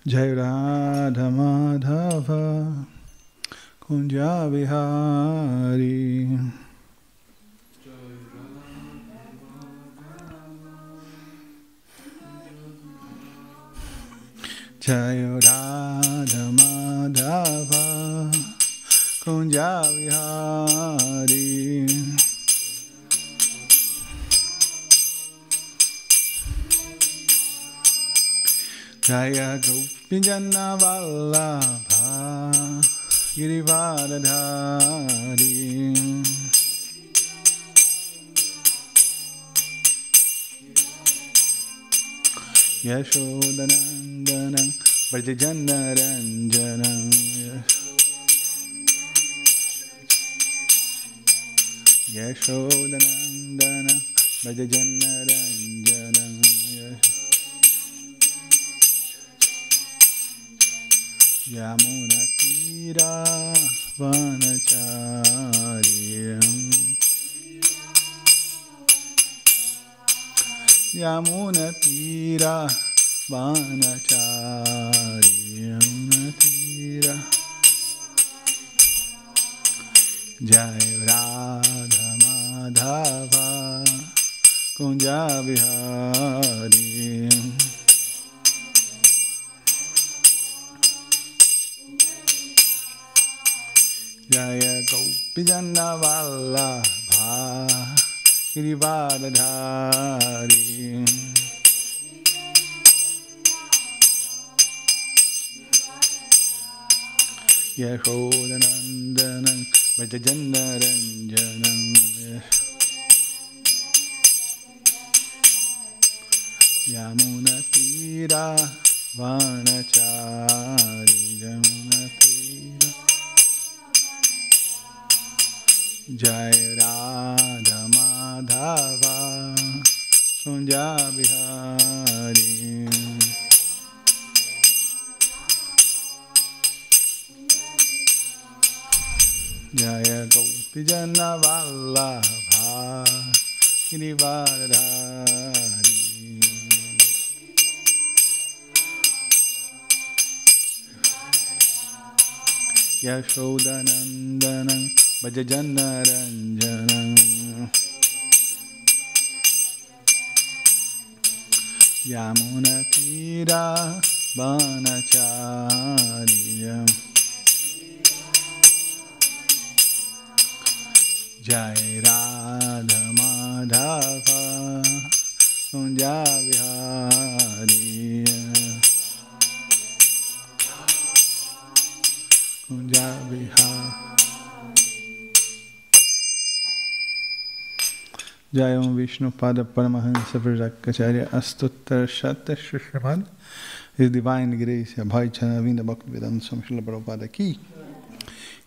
Jai Radha Madhava Kunja Vihari. Jai Radha Madhava Kunja Vihari. Jaya Gopijana Vallabha Girivardhari. Yashodanandanam Vrajajanaranjanam. Yashodanandanam Vrajajanaranjanam. Yamuna Tira Vanachariyam. Yamuna Tira Vanachariyam. Tira Jai Radha Madhava Kunja Vihari. Jaya Gopijana Vallabha Girivardhari. Yashodanandanam Vrajajanaranjanam. Yamuna Tira Vanachari. Yamuna Tira. Jai Radha Madhava Kunja Vihari. Jaya Gopijana Vallabha Girivardhari. Yashodanandanam Vrajajanaranjanam. Yamuna Tira Vanachariyam. Jai Radha Madhava Kunja Vihari. Kunja Vihari. Jai Om Vishnu Pada Paramahansa Prajakacharya Astuttar Shatta Shushramad. His Divine Grace Bhai Chanavinda Bhaktivedanta Swami Srila Prabhupada ki.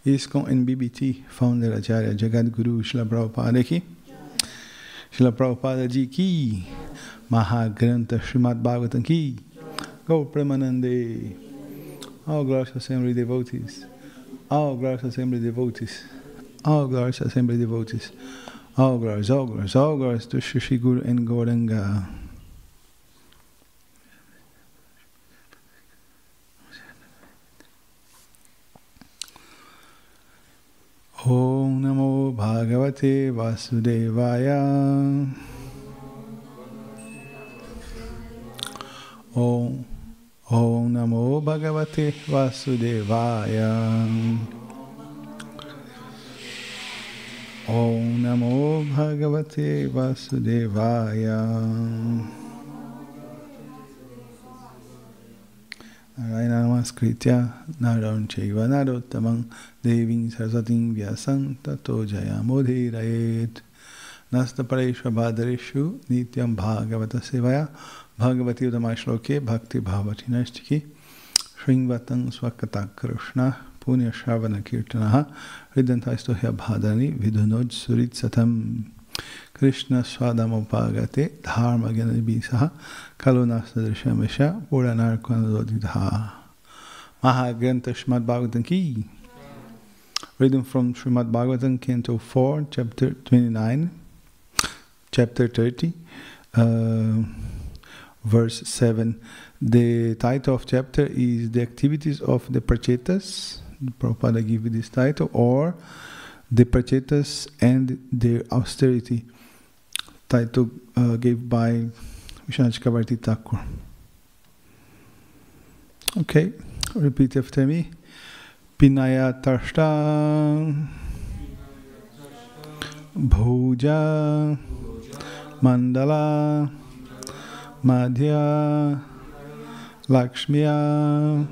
ISKCON and BBT Founder Acharya Jagadguru Srila Prabhupada ki. Srila Prabhupada ji ki. Maha Krishna Srimad Bhagavatam ki. Go Premanande. All glorious assembly devotees. All glorious assembly devotees. All glorious assembly devotees. All glorious, all glorious, all glorious to Shri Guru and Gauranga. Om Namo Bhagavate Vasudevaya. Om Namo Bhagavate Vasudevaya. Om Namo Bhagavate Vasudevaya. Narayana Namaskritya Narayan Chaiva Narottamam Devim Saraswatim Vyasam Tato Jayamudhirayet. Nasta Pareshva Bhadareshu Nityam Bhagavata Sevaya Bhagavati Udama Shloke Bhakti Bhavati Nashtiki Shringvatang Swakata Krishna Punya Shravana Kirtanaha Ridantaistohya Bhadani Vidunoj Surit Satam Krishna Swadamopagate Dharma Ganadibisaha Kalunasadarishamesha Puranarkanadodidha. Maha Krishna Srimad Bhagavatam ki. Reading from Srimad Bhagavatam, Canto 4, Chapter 29, Chapter 30. verse 7. The title of chapter is The Activities of the Prachetas. Prabhupada gave this title, or The Prachetas and Their Austerity. Title gave by Vishwanath Chakravarti Thakur. Okay, repeat after me. Pinaya Tarshta Bhuja Mandala Madhya Lakshmiya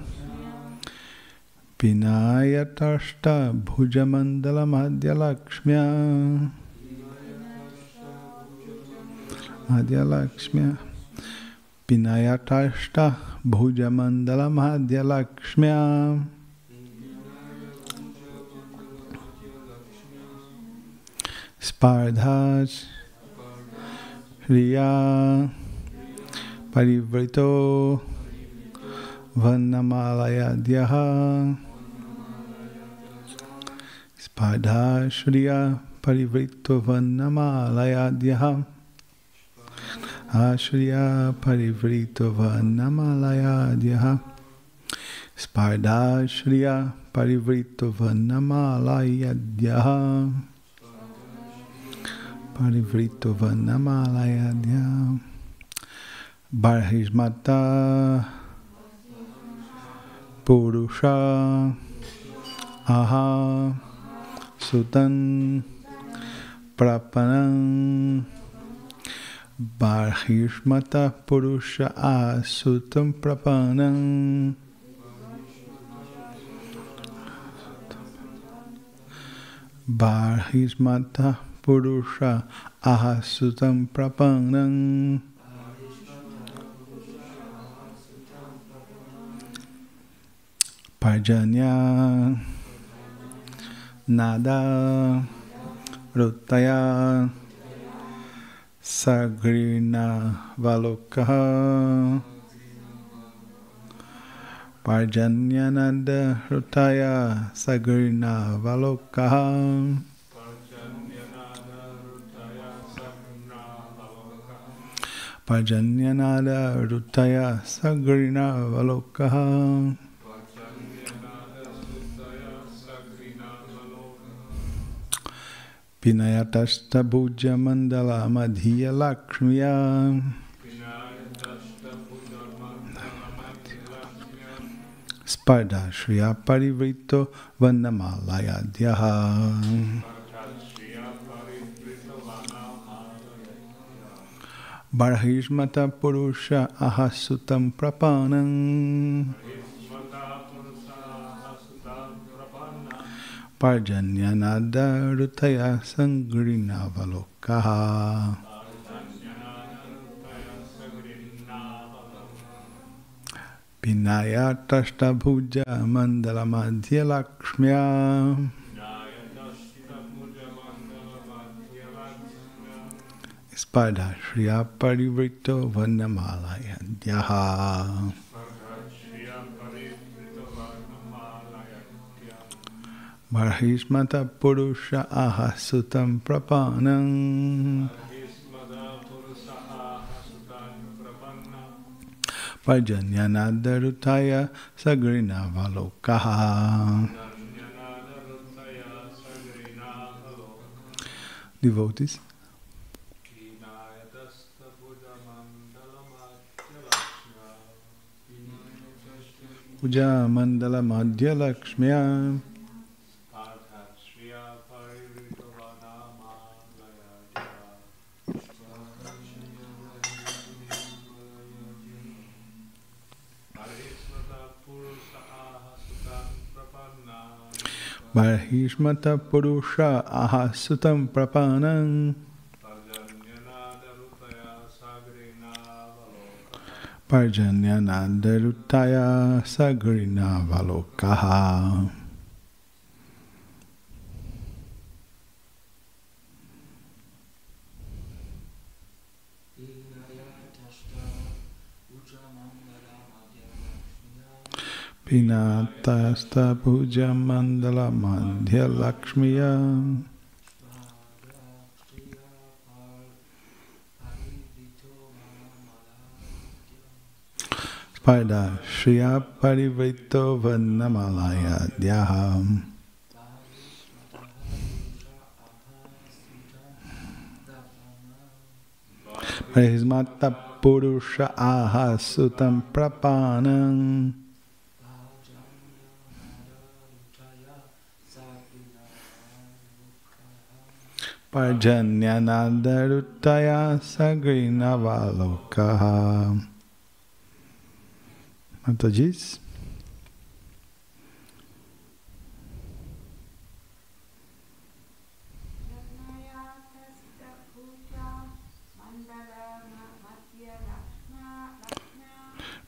Pinaya Tarshta Bhuja Mandala Madhya Lakshmiya Madhya Lakshmiya Pinaya Tarshta Bhuja Mandala Madhya Lakshmiya Spardhaj Riya Parivrito Vannamalayadhyaha Spardhaj Riya Parivrito Vannamalayadhyaha Ashriya Parivrito Vannamalayadhyaha Spardhaj Riya Parivrito Vannamalayadhyaha Parivrito Vannamalayadhyaha Barhishmata Purusha Aha Sutan Prapanam Barhishmata Purusha Asutam Prapanam Barhishmata Purusha Ahasutam Prapanam Parjanya Nada Rutaya Sagrina Valokaha Parjanya Nada Rutaya Sagrina Valokaha Parjanyanada Rutaya Sagrina Valokaha Pinayatashta Bhuja Mandala Madhya Lakshmiya Spardha Shriya Parivrito Vannamalayadhyaha Barhishmata Purusha Ahasutam Prapanam Parjanyanada Rutaya Sangrina Valokaha Pinaya Tashta Bhuja Mandala Madhya Lakshmiya Spardha Shriya Parivrito Vannamalayadhyaha Barhishmata Purusha Ahasutam Prapanam Parjanyanada Rutaya Sagrina Valokaha. Devotees. Puja Mandala Madhya Lakshmiya Barhishmata Purusha Ahasutam Prapanam Parjanyanada Rutaya Sagrina Valokaha. Pinatasta Puja Mandala Madhya Lakshmiya Sparda Shriya Parivrito Vanamalaya Dhyaham. Parismata Purusha Aha Sutam Prapanam. Parjanyanadaruttaya Sagrinavalokaha. Mata diz?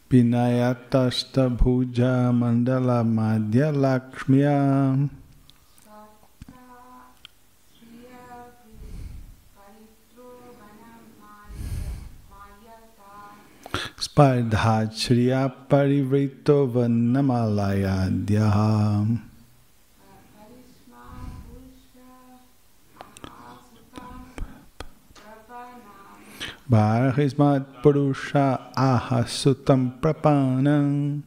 Pinayatasta Bhuja Mandala Madhya Lakshmiya. Spardha Shriya Parivrito Vanamalaya Dhyaham. Bharismat Purusha Aha Sutam Prapanam.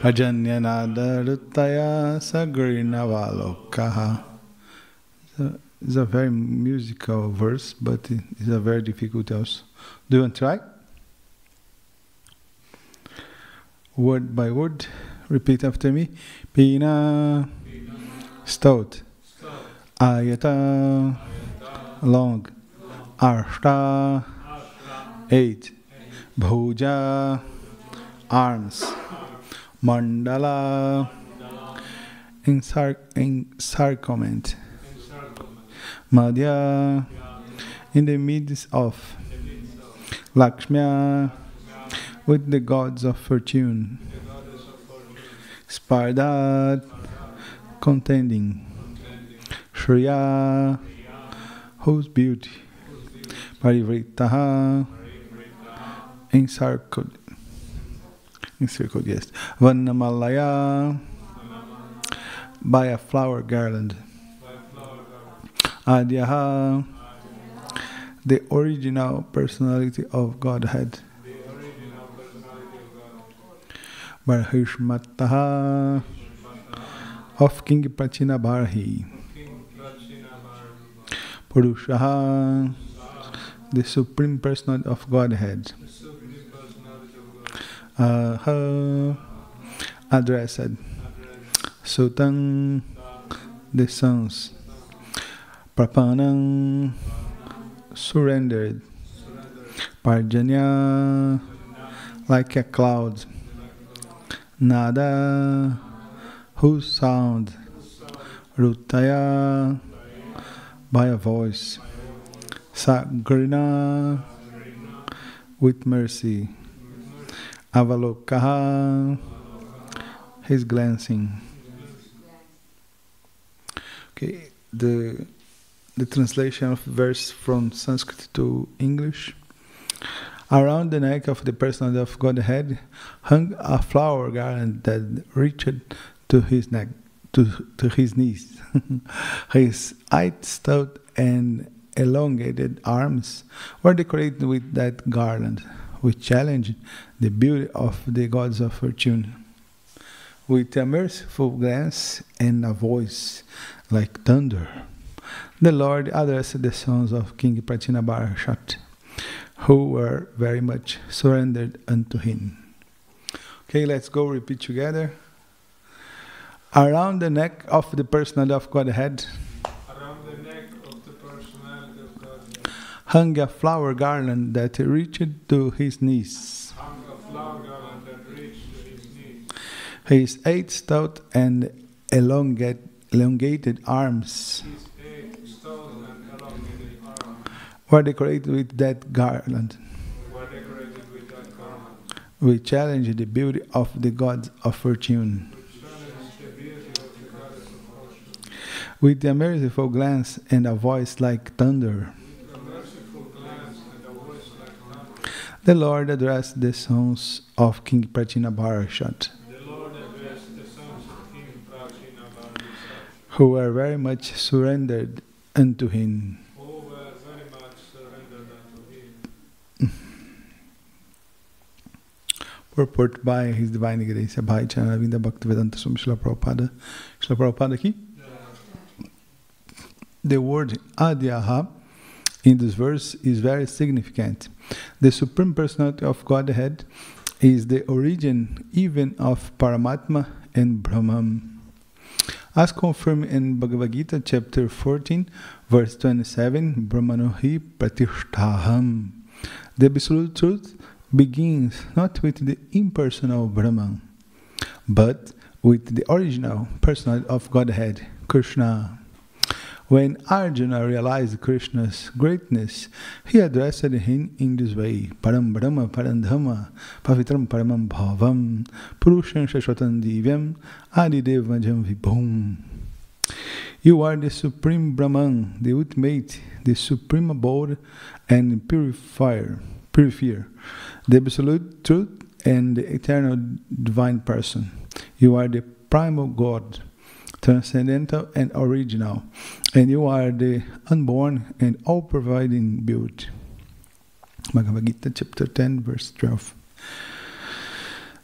Ajanyanadaruttaya Sagrinavalokaha. It's a very musical verse, but it's a very difficult also. Do you want to try? Word by word, repeat after me. Pina, stout. Ayata, long. Arshta, 8. Bhuja, arms. Mandala, encirclement. Madhya, in the midst of. Lakshmiya, with the gods of fortune. Spardha, contending. Shriya, whose beauty. Parivritaha, encircled, yes. Vanamalaya, by a flower garland. Adhyaha, the original personality of Godhead. Barhishmataha, of King Prachinabarhi. Purushaha, the Supreme Personality of Godhead. Addressed. Sutan, the sons. Prapanam, surrendered. Parjanya, like a cloud. Nada, whose sound. Ruttaya, by a voice. Sagrina, with mercy. Avalokaha, his glancing. Okay, the translation of the verse from Sanskrit to English. Around the neck of the personality of Godhead hung a flower garland that reached to his neck, to his knees. His stout and elongated arms were decorated with that garland, which challenged the beauty of the gods of fortune. With a merciful glance and a voice like thunder, the Lord addressed the sons of King Prachinabarhi, who were very much surrendered unto him. Okay, let's go repeat together. Around the neck of the personality of Godhead, hung a flower garland that reached to his knees. His 8 stout and elongated arms were decorated with that garland. We challenge the beauty of the gods of fortune. With a merciful glance and a voice like thunder, the Lord addressed the sons of King Prachinabarhi, who were very much surrendered unto him. Purport by His Divine Grace, Bhai Chanavinda Bhaktivedanta Swami Srila Prabhupada. Srila Prabhupada aqui. The word Adyaha in this verse is very significant. The Supreme Personality of Godhead is the origin even of Paramatma and Brahman. As confirmed in Bhagavad Gita chapter 14, verse 27, Brahmanohi Pratishtaham. The Absolute Truth begins not with the impersonal Brahman, but with the original personality of Godhead, Krishna. When Arjuna realized Krishna's greatness, he addressed him in this way: Param Brahma Parandhama Pavitram Paramam Bhavam Purusham Shashwatam Divyam Adidevajam Vibhum. You are the Supreme Brahman, the ultimate, the supreme abode and purifier, the absolute truth and the eternal divine person. You are the primal God, transcendental and original, and you are the unborn and all-providing beauty. Bhagavad Gita chapter 10 verse 12.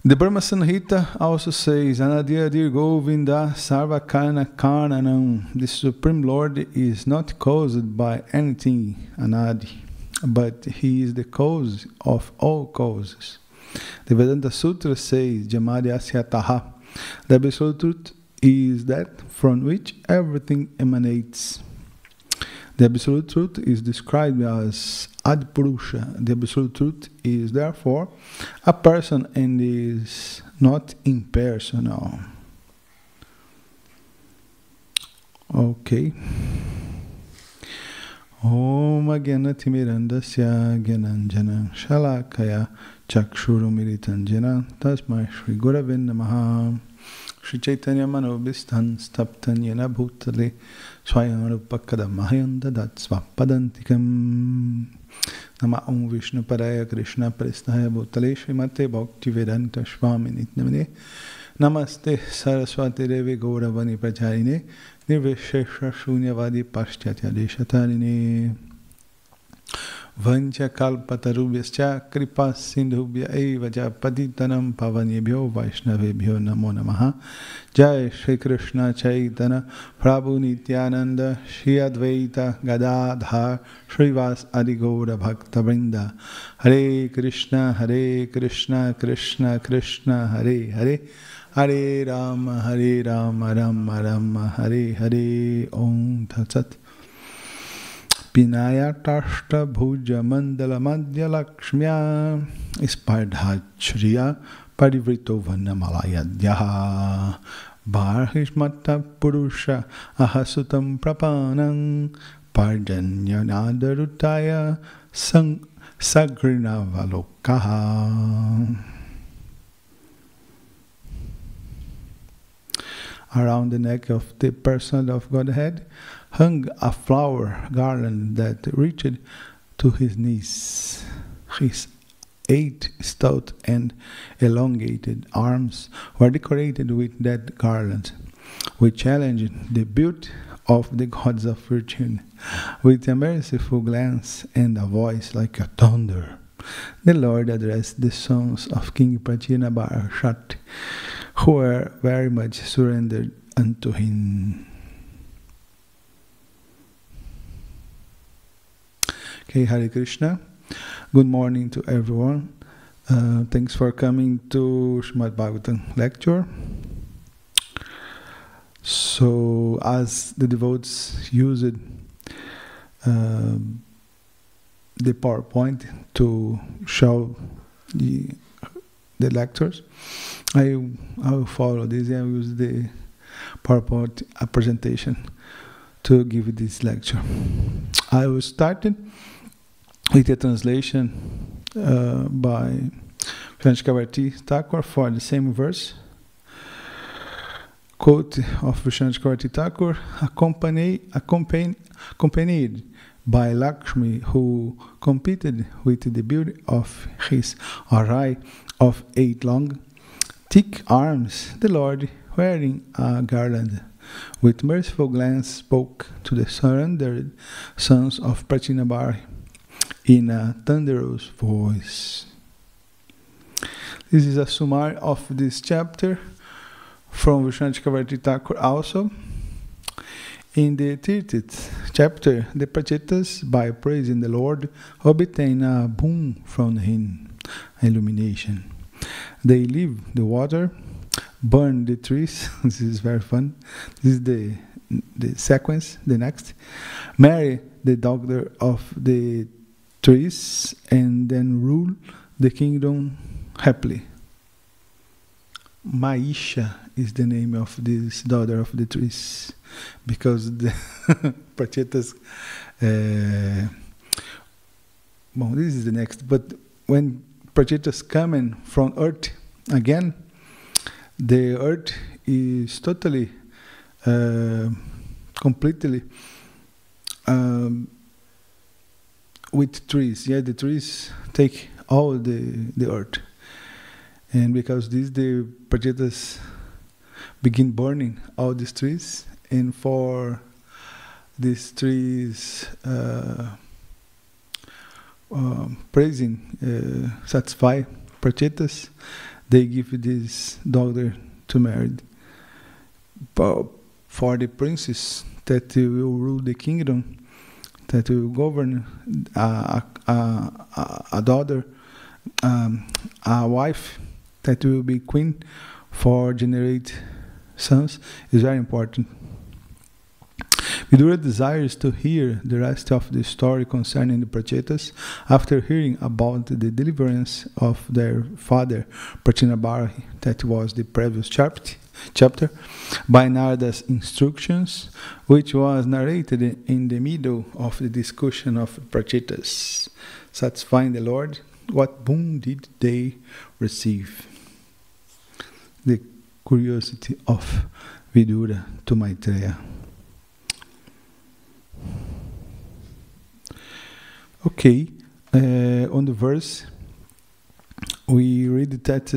The Brahma Samhita also says, Anadyadir Govinda Sarva Karna Karnanam. The Supreme Lord is not caused by anything, Anadi, but He is the cause of all causes. The Vedanta Sutra says, Jamadya Asyataha. The absolute truth is that from which everything emanates. The Absolute Truth is described as Adipurusha. The Absolute Truth is therefore a person and is not impersonal. Okay. Om Agyanatimirandasya Gyananjana Shalakaya Chakshurumiritanjana Tasmai Shri Gurave Namaha. Shri Chaitanya Manobhistan Staptan Yena Bhutale Swayamrupakadam Mahayanda Svapadantikam. Nama Om Vishnu Paraya Krishna Prestaya Bhutale Srimate Bhakti Vedanta Swami Nitnamane. Namaste Saraswati Devi Gauravani Pracharine Nirvishesha Shunyavadi Paschatya Deshatarine. Vancha kalpatarubhyascha kripa sindhubhya evaja patitanam pavanebhyo vaishnavebhyo namo namaha. Jai Shri Krishna Chaitanya Prabhu Nityananda Shri Advaita Gadadhar Shrivas Adigaura Bhakta Vrinda. Hare Krishna Krishna Krishna Hare Hare, Hare Rama Rama Rama Hare Hare. Om Tat Sat. Pinaya Tashta Bhuja Mandala Madhya Lakshmya Spardhachriya Parivrito Vanamalaya Dyaha Barhishmata Purusha Ahasutam Prapanang Parjanyanadaruttaya Sagrinavalokaha. Around the neck of the person of Godhead hung a flower garland that reached to his knees. His 8 stout and elongated arms were decorated with that garland, which challenged the beauty of the gods of fortune. With a merciful glance and a voice like a thunder, the Lord addressed the sons of King Prachinabarashat, who were very much surrendered unto him. Okay, Hare Krishna. Good morning to everyone. Thanks for coming to Srimad Bhagavatam lecture. So, as the devotees used the PowerPoint to show the lectures, I will follow this. I will use the PowerPoint presentation to give this lecture. I will start it with a translation by Vishnu Thakur for the same verse. Quote of Vishnu Thakur, accompanied by Lakshmi, who competed with the beauty of his array of 8 long, thick arms, the Lord, wearing a garland, with merciful glance spoke to the surrendered sons of Pratinabar in a thunderous voice. This is a summary of this chapter from Vishwanath Chakravarti Thakur also. In the 30th chapter, the Prachetas, by praising the Lord, obtain a boon from him, illumination. They leave the water, burn the trees. This is very fun. This is the sequence, the next. Marry the daughter of the trees, and then rule the kingdom happily. Maisha is the name of this daughter of the trees, because the Prachetas, well, this is the next, but when Prachetas coming from earth again, the earth is totally, completely with trees. Yeah, the trees take all the earth. And because this, the Prachetas begin burning all these trees, and for these trees praising, satisfy Prachetas, they give this daughter to marry. But for the princess that will rule the kingdom, that will govern a daughter, a wife that will be queen for generate sons, is very important. Vidura desires to hear the rest of the story concerning the Prachetas after hearing about the deliverance of their father, Pratinabar, that was the previous chapter, by Narada's instructions, which was narrated in the middle of the discussion of Prachetas. Satisfying the Lord, what boon did they receive? The curiosity of Vidura to Maitreya. Okay, on the verse, we read that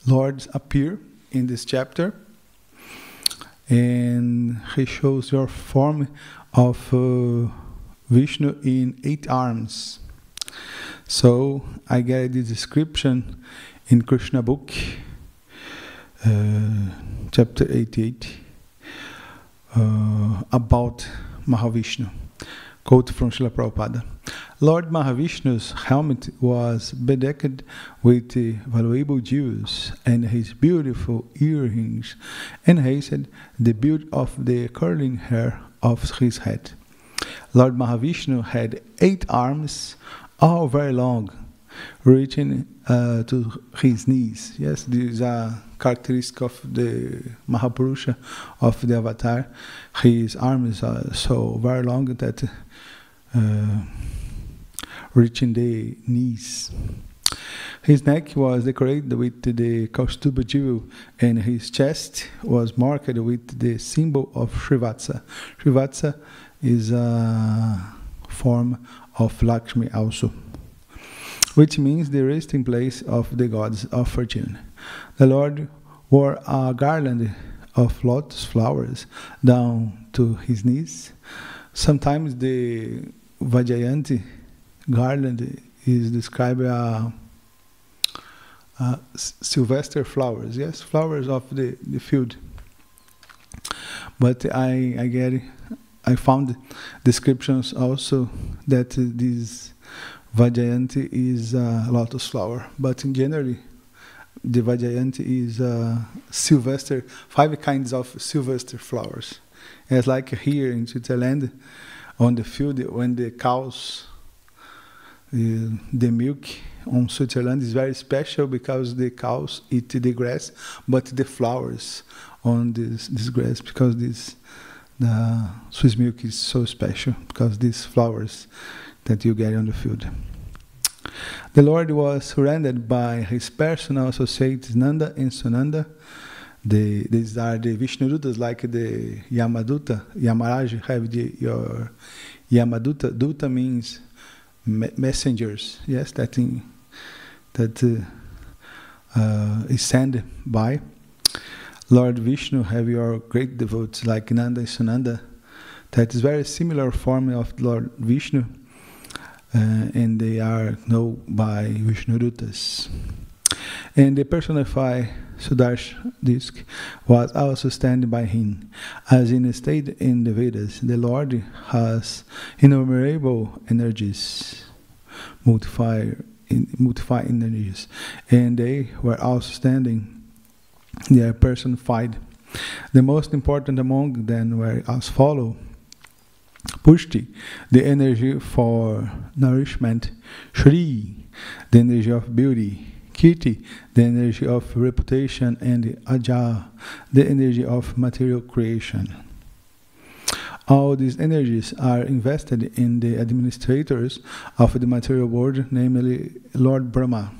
Lords appear in this chapter, and he shows your form of Vishnu in 8 arms. So I get the description in Krishna book, chapter 88, about Mahavishnu. Quote from Srila Prabhupada. Lord Mahavishnu's helmet was bedecked with valuable jewels, and his beautiful earrings enhanced the beauty of the curling hair of his head. Lord Mahavishnu had 8 arms, all very long, reaching to his knees. Yes, this is a characteristic of the Mahapurusha of the avatar. His arms are so very long that reaching the knees. His neck was decorated with the Kaustuba jewel, and his chest was marked with the symbol of Srivatsa. Srivatsa is a form of Lakshmi also, which means the resting place of the gods of fortune. The Lord wore a garland of lotus flowers down to his knees. Sometimes the Vajjayanti garland is described as Sylvester flowers, yes, flowers of the field. But I found descriptions also that this Vajjayanti is a lotus flower, but in generally, the Vajjayanti is Sylvester, 5 kinds of Sylvester flowers. It's like here in Switzerland, on the field, when the cows, the milk on Switzerland is very special because the cows eat the grass, but the flowers on this grass, because the Swiss milk is so special, because these flowers that you get on the field. The Lord was surrounded by his personal associates Nanda and Sunanda. These are the Vishnudutas, like the Yamaduta. Yamaraj have your Yamaduta. Duta means messengers. Yes, that is sent by. Lord Vishnu have your great devotees like Nanda and Sunanda. That is very similar form of Lord Vishnu, and they are known by Vishnudutas. And the personified Sudarshan disk was also standing by him. As in stated in the Vedas, the Lord has innumerable energies, multiply energies, and they were also standing. They are personified. The most important among them were as follow: Pushti, the energy for nourishment; Shri, the energy of beauty; Kirti, the energy of reputation; and Aja, the energy of material creation. All these energies are invested in the administrators of the material world, namely Lord Brahma,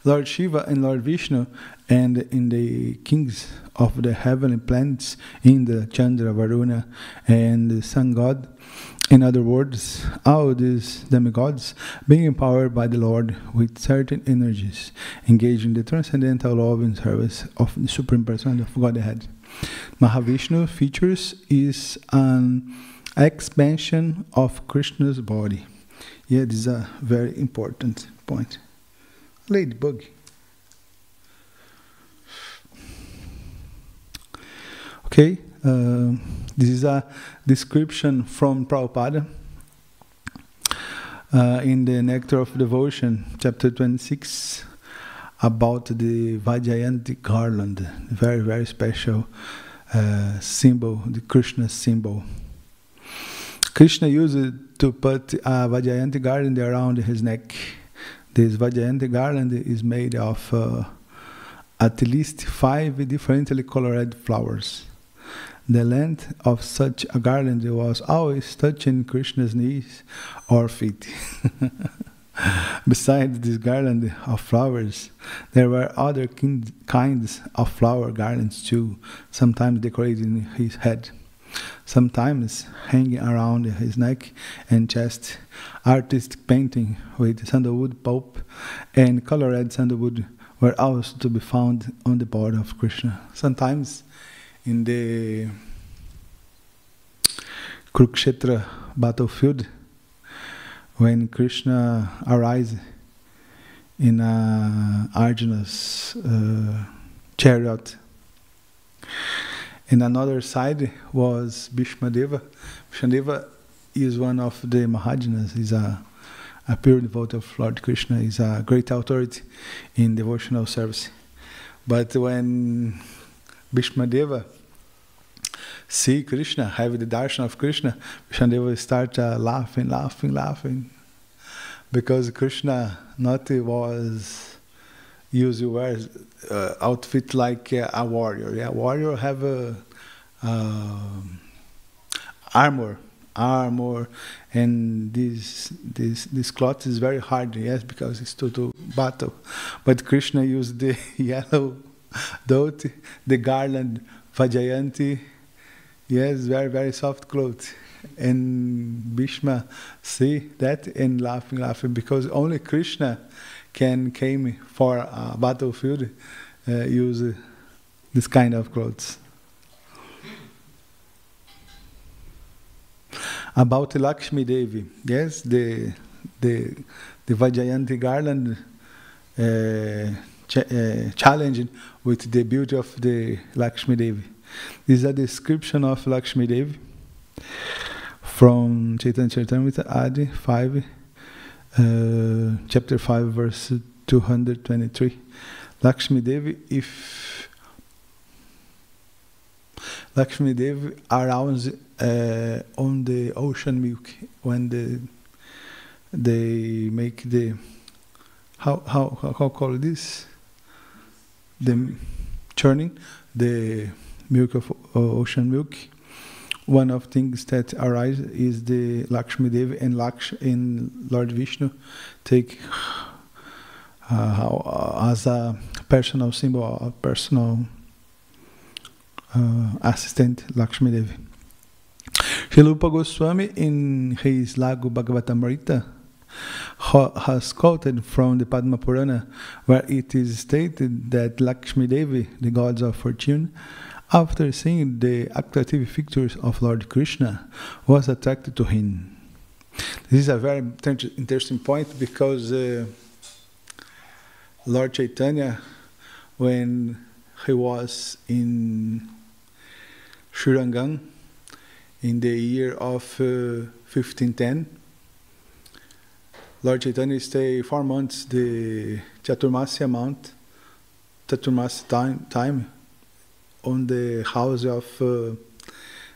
Lord Shiva and Lord Vishnu, and in the kings of the heavenly planets, Indra, Chandra, Varuna, and the sun god. In other words, all these demigods being empowered by the Lord with certain energies, engaged in the transcendental love and service of the Supreme Person of Godhead. Mahavishnu features is an expansion of Krishna's body. Yeah, this is a very important point. Ladybug. Okay, this is a description from Prabhupada in the Nectar of Devotion, chapter 26, about the Vajjayanti garland, very, very special symbol, the Krishna symbol. Krishna used to put a Vajjayanti garland around his neck. This Vajjayanti garland is made of at least 5 differently colored flowers. The length of such a garland was always touching Krishna's knees or feet. Besides this garland of flowers, there were other kinds of flower garlands too, sometimes decorating his head, sometimes hanging around his neck and chest. Artistic painting with sandalwood pulp and colored sandalwood were also to be found on the body of Krishna. Sometimes in the Kurukshetra battlefield, when Krishna arrives in Arjuna's chariot, and another side was Bhishmadeva. Bhishmadeva is one of the Mahajanas. He's a pure devotee of Lord Krishna. He's a great authority in devotional service. But when Bhishmadeva see Krishna, have the darshan of Krishna, Bhishmadeva start laughing. Because Krishna not was used to wear outfit like a warrior. Yeah, warrior have armor, and this cloth is very hard. Yes, because it's to battle. But Krishna used the yellow dhoti, the garland, Vajjayanti. Yes, very, very soft clothes. And Bhishma see that and laughing, because only Krishna came for a battlefield, use this kind of clothes. About Lakshmi Devi, yes, the Vajjayanti garland challenging with the beauty of the Lakshmi Devi. This is a description of Lakshmi Devi from Chaitanya Charitamrita Adi 5, chapter 5, verse 223. Lakshmi Devi, Lakshmi Devi arrives on the ocean milk when they make the how call this, the churning the milk of ocean milk. One of things that arise is the Lakshmi Devi and Lord Vishnu take as a personal symbol, a personal assistant, Lakshmi Devi. Srila Rupa Goswami in his Lagu Bhagavatamrita has quoted from the Padma Purana, where it is stated that Lakshmi Devi, the gods of fortune, after seeing the attractive features of Lord Krishna, was attracted to him. This is a very interesting point, because Lord Chaitanya, when he was in Srirangam in the year of 1510, Lord Chaitanya stayed 4 months, the Chaturmasya time, on the house of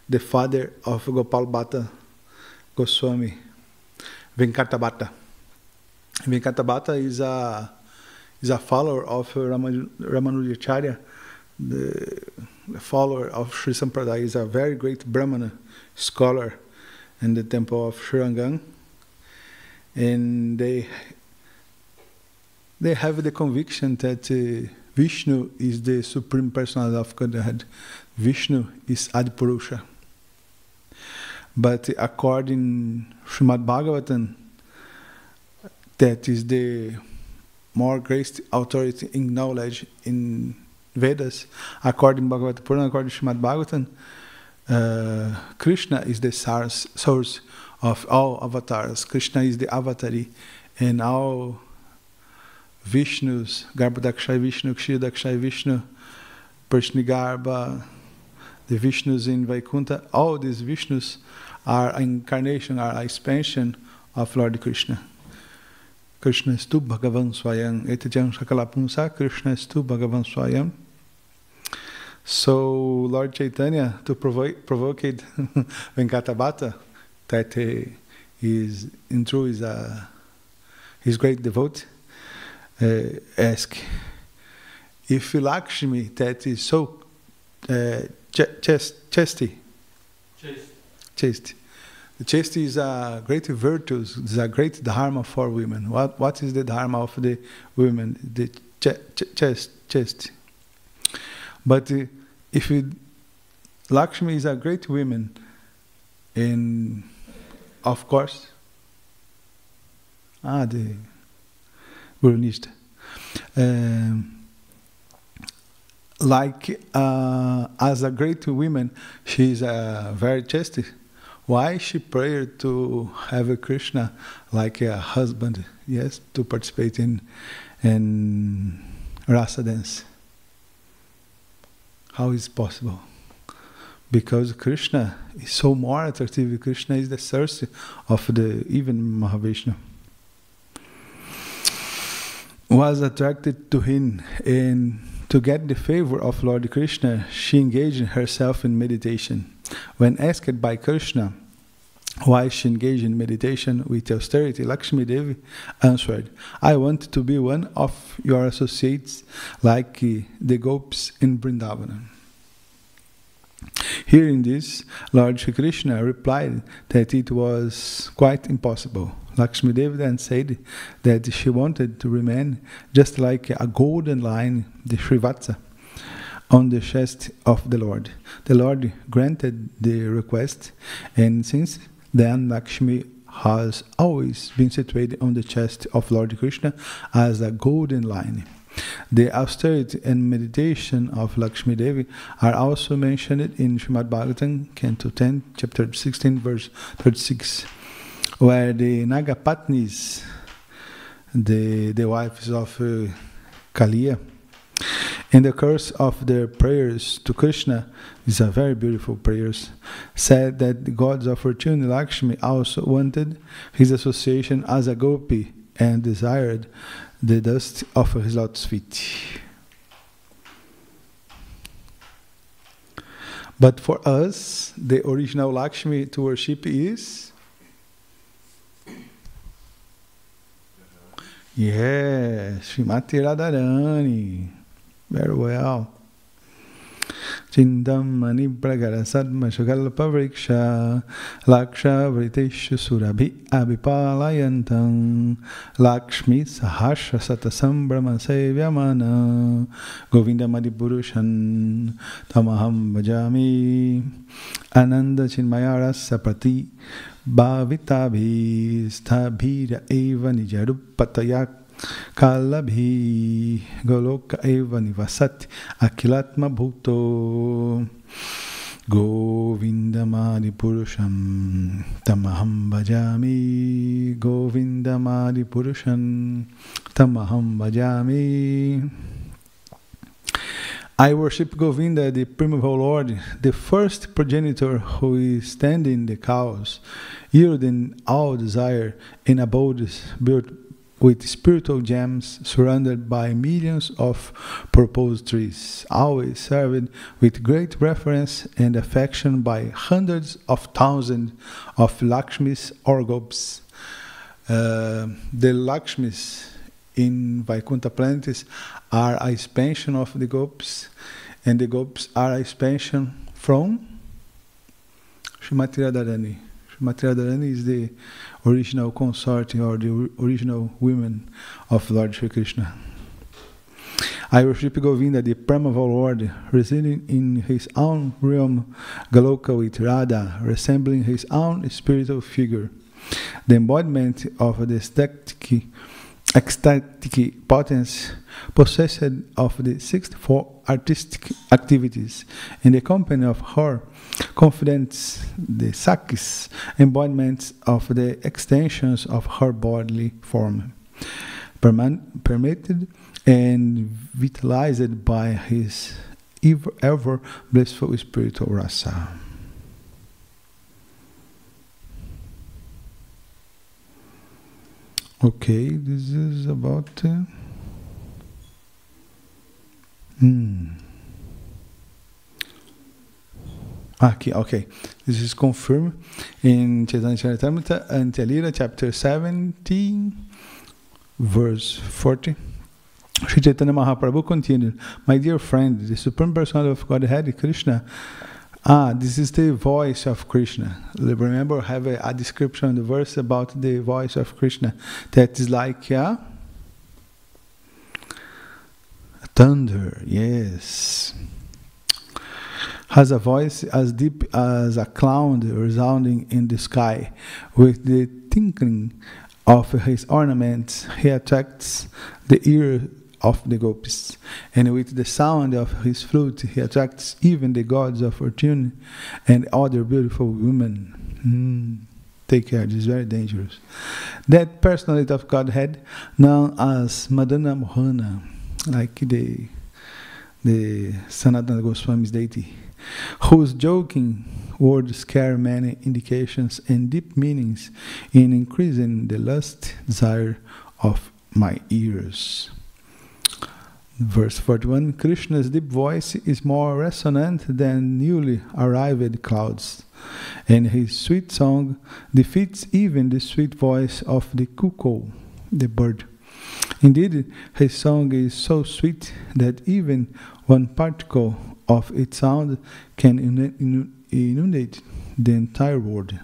the father of Gopal Bhatta Goswami, Venkata Bhatta. Venkata Bhatta is a follower of Ramanujacharya, the follower of Sri Sampradaya. Is a very great Brahmana scholar in the temple of Srirangam, and they have the conviction that Vishnu is the supreme personality of Godhead. Vishnu is Adipurusha. But according to Srimad Bhagavatam, that is the more great authority in knowledge in Vedas, according to Bhagavad Purana, according to Srimad Bhagavatam, Krishna is the source of all avatars. Krishna is the avatari, and all Vishnus, Garbhadakshay Vishnu, Kshidakshay Vishnu, Prashnigarbha, the Vishnus in Vaikuntha, all these Vishnus are incarnation, are expansion of Lord Krishna. Krishna is tu Bhagavan Swayam, Etijam Sakalapunsa, Krishna is tu Bhagavan Swayam. So Lord Chaitanya, to provoke Venkata Bhatta, that is in truth is his great devotee, ask if Lakshmi, that is so chaste. The chaste is a great virtue, is a great dharma for women. What is the dharma of the women? The chaste. But if Lakshmi is a great woman, and of course, the Gurunishta. As a great woman, she is very chaste. Why she prayed to have a Krishna like a husband? Yes, to participate in rasa dance. How is it possible? Because Krishna is so more attractive. Krishna is the source of the even Mahavishnu. Was attracted to him, and to get the favor of Lord Krishna, she engaged herself in meditation. When asked by Krishna why she engaged in meditation with austerity, Lakshmi Devi answered, "I want to be one of your associates like the gopis in Vrindavan." Hearing this, Lord Shri Krishna replied that it was quite impossible. Lakshmi Devi then said that she wanted to remain just like a golden line, the Srivatsa, on the chest of the Lord. The Lord granted the request, and since then Lakshmi has always been situated on the chest of Lord Krishna as a golden line. The austerity and meditation of Lakshmi Devi are also mentioned in Srimad Bhagavatam, Canto 10, chapter 16, verse 36, where the Nagapatnis, the wives of Kaliya, in the course of their prayers to Krishna, these are very beautiful prayers, said that the gods of fortune, Lakshmi, also wanted his association as a gopi and desired the dust of his lotus feet. But for us, the original Lakshmi to worship is... Yes, Srimati Radharani. Very well. Chindam Manibragara Sadma Shagalpa Vriksha Laksha Vriteshu Surabhi Abhipalayantam Lakshmi Sahasra Satasambhrama Sevyamana Govinda Madipurushan Tamaham Bhajami Ananda Chinmaya Rasa Prati Bhavitabhi Stabhira Eva Nijarupatayak Kalabhi Goloka Eva Nivasati Akilatma Bhuto Govinda Purusham Tamaham Bhajami Govinda Purusham Tamaham Bhajami. I worship Govinda, the primeval Lord, the first progenitor who is standing the cows, yielding all desire in abodes built with spiritual gems, surrounded by millions of proposed trees, always served with great reverence and affection by hundreds of thousands of Lakshmis or Gopis. The Lakshmis in Vaikuntha planets are a expansion of the Gopis, and the Gopis are a expansion from Srimati Radharani. Srimati Radharani is the original consort or the original women of Lord Sri Krishna. I worship Govinda, the primeval Lord, residing in his own realm, Goloka with Radha, resembling his own spiritual figure, the embodiment of the ecstatic potence, possessed of the 64 artistic activities, in the company of her confidants, the Sakis, embodiments of the extensions of her bodily form, permitted and vitalized by his ever blissful spiritual rasa. Okay, this is about okay. This is confirmed in Chaitanya Charitamrita and Lila, chapter 17, verse 40. Sri Chaitanya Mahaprabhu continued, "My dear friend, the Supreme Personality of Godhead, Krishna." This is the voice of Krishna. Remember, I have a description in the verse about the voice of Krishna. That is like thunder, yes. Has a voice as deep as a cloud resounding in the sky. With the tinkling of his ornaments, he attracts the ear of the Gopis, and with the sound of his flute he attracts even the gods of fortune and other beautiful women. Take care, this is very dangerous. That personality of Godhead, known as Madana Mohana, like the Sanatana Goswami's deity, whose joking words carry many indications and deep meanings in increasing the lust desire of my ears. Verse 41, Krishna's deep voice is more resonant than newly arrived clouds, and his sweet song defeats even the sweet voice of the cuckoo, the bird. Indeed, his song is so sweet that even one particle of its sound can inundate the entire world.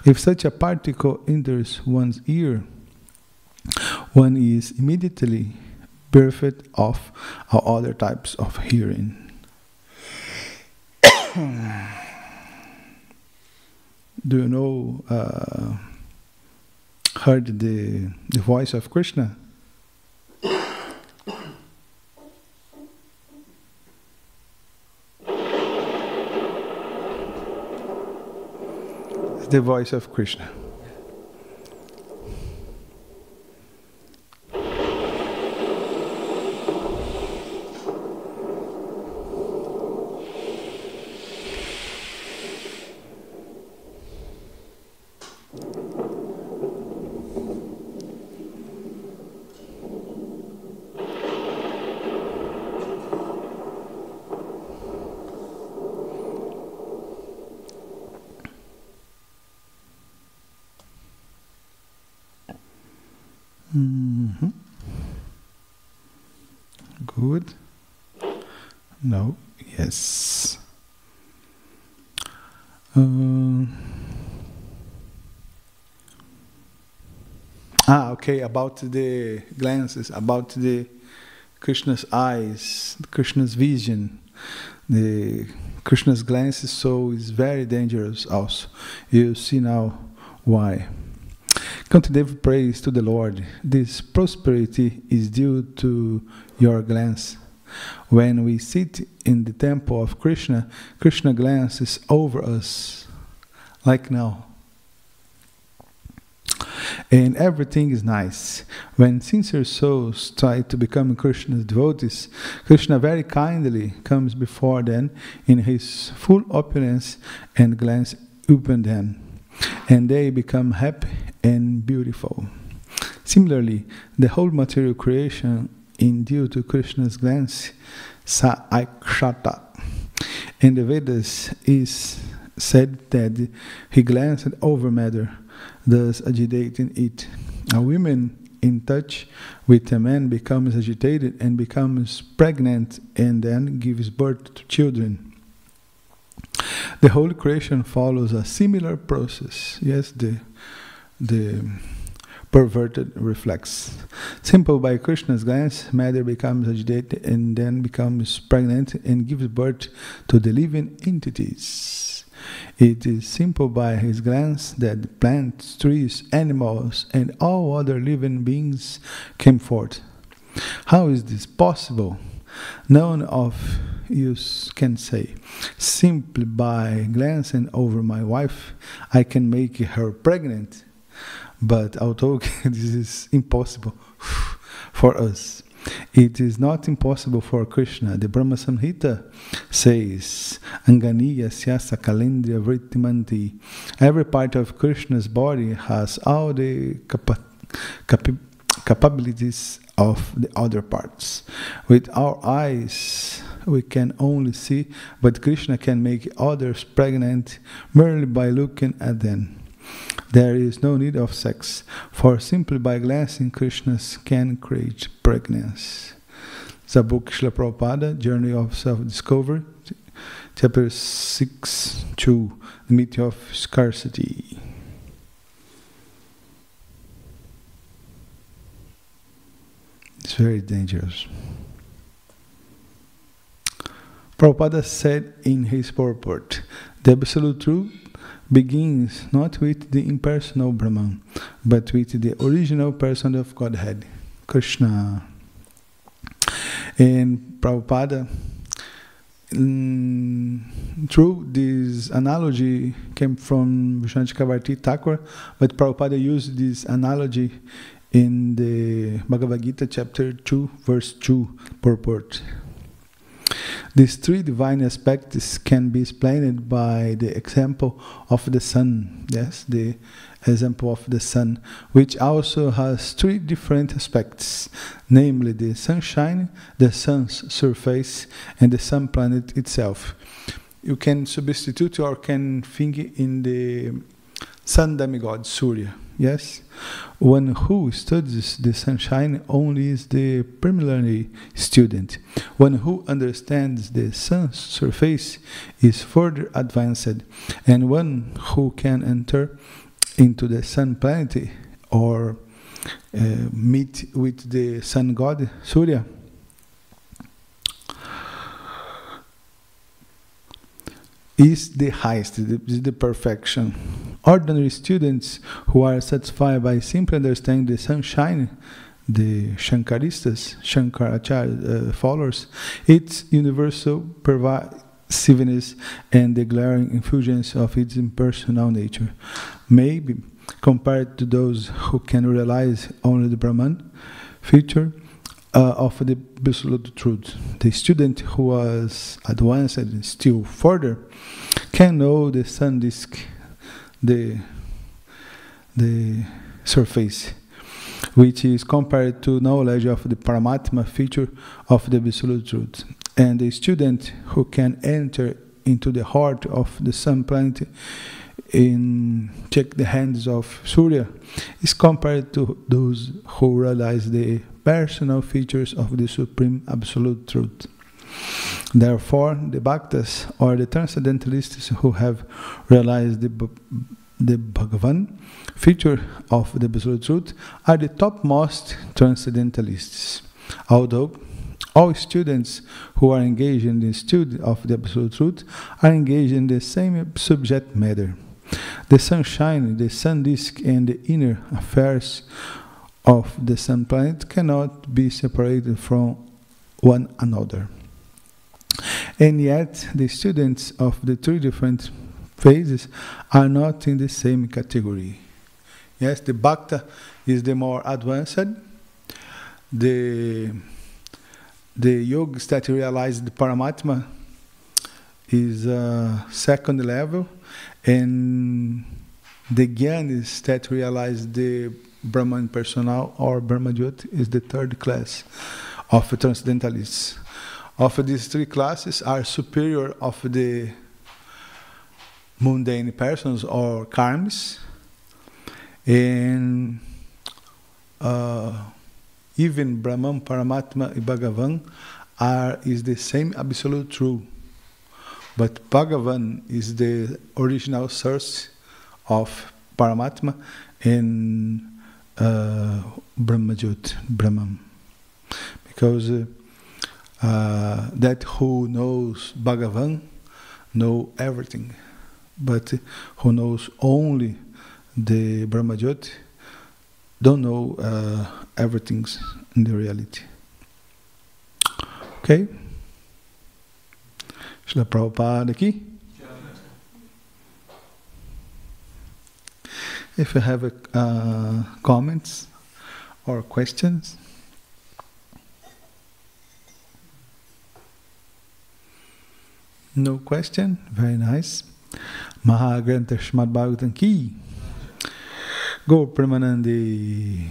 If such a particle enters one's ear, one is immediately bereft of all other types of hearing. Do you know, heard the voice of Krishna? The voice of Krishna. Good. No. Yes. Okay, about the glances, about the Krishna's eyes, Krishna's vision. The Krishna's glances so is very dangerous also. You see now why. Country praise to the Lord. This prosperity is due to your glance. When we sit in the temple of Krishna, Krishna glances over us, like now. And everything is nice. When sincere souls try to become Krishna's devotees, Krishna very kindly comes before them in his full opulence and glance upon them, and they become happy and beautiful. Similarly, the whole material creation in due to Krishna's glance, sa aikshata. In the Vedas is said that he glanced over matter, thus agitating it. A woman in touch with a man becomes agitated and becomes pregnant and then gives birth to children. The whole creation follows a similar process. Yes, the perverted reflex. Simple by Krishna's glance, matter becomes agitated and then becomes pregnant and gives birth to the living entities. It is simple by his glance that plants, trees, animals, and all other living beings came forth. How is this possible? None of you can say. Simply by glancing over my wife, I can make her pregnant. But although this is impossible for us, it is not impossible for Krishna. The Brahma Samhita says, Anganiya syasa kalendriya vrittimanti. Every part of Krishna's body has all the capabilities of the other parts. With our eyes, we can only see, but Krishna can make others pregnant merely by looking at them. There is no need of sex, for simply by glancing Krishna can create pregnancy. The book Srila Prabhupada, Journey of Self-Discovery, chapter 6.2, The Myth of Scarcity. It's very dangerous. Prabhupada said in his purport, the Absolute Truth begins not with the impersonal Brahman, but with the original person of Godhead, Krishna. And Prabhupada, through this analogy, came from Vishwanath Chakravarti Thakur, but Prabhupada used this analogy in the Bhagavad Gita, chapter 2, verse 2, purport. These three divine aspects can be explained by the example of the sun. Yes, the example of the sun, which also has three different aspects, namely the sunshine, the sun's surface, and the sun planet itself. You can substitute or can think in the sun demigod, Surya. Yes, one who studies the sunshine only is the preliminary student. One who understands the sun's surface is further advanced, and one who can enter into the sun planet or meet with the sun god Surya is the highest, is the perfection. Ordinary students who are satisfied by simply understanding the sunshine, the Shankaristas, Shankaracharya followers, its universal pervasiveness and the glaring effulgence of its impersonal nature, may be compared to those who can realize only the Brahman feature of the absolute truth. The student who was advanced still further can know the sun disk, the surface, which is compared to knowledge of the Paramatma feature of the absolute truth. And the student who can enter into the heart of the sun planet and check the hands of Surya is compared to those who realize the personal features of the Supreme Absolute Truth. Therefore, the Bhaktas, or the transcendentalists who have realized the Bhagavan feature of the Absolute Truth, are the topmost transcendentalists. Although all students who are engaged in the study of the Absolute Truth are engaged in the same subject matter. The sunshine, the sun disk, and the inner affairs of the sun planet cannot be separated from one another. And yet, the students of the three different phases are not in the same category. Yes, the Bhakta is the more advanced. The yogis that realize the Paramatma is second level, and the Gyanis that realize the Brahman personal or Brahmajyoti is the third class of transcendentalists. Of these three classes are superior of the mundane persons or karmis, and even Brahman, Paramatma, and Bhagavan is the same absolute truth. But Bhagavan is the original source of Paramatma and Brahmajyoti, Brahman. Because that who knows Bhagavan know everything, but who knows only the Brahmajyoti don't know everything in the reality. Okay? Srila Prabhupada aqui. If you have comments or questions. No question? Very nice. Maha Krishna Bhagavatam ki. Go Premanandi.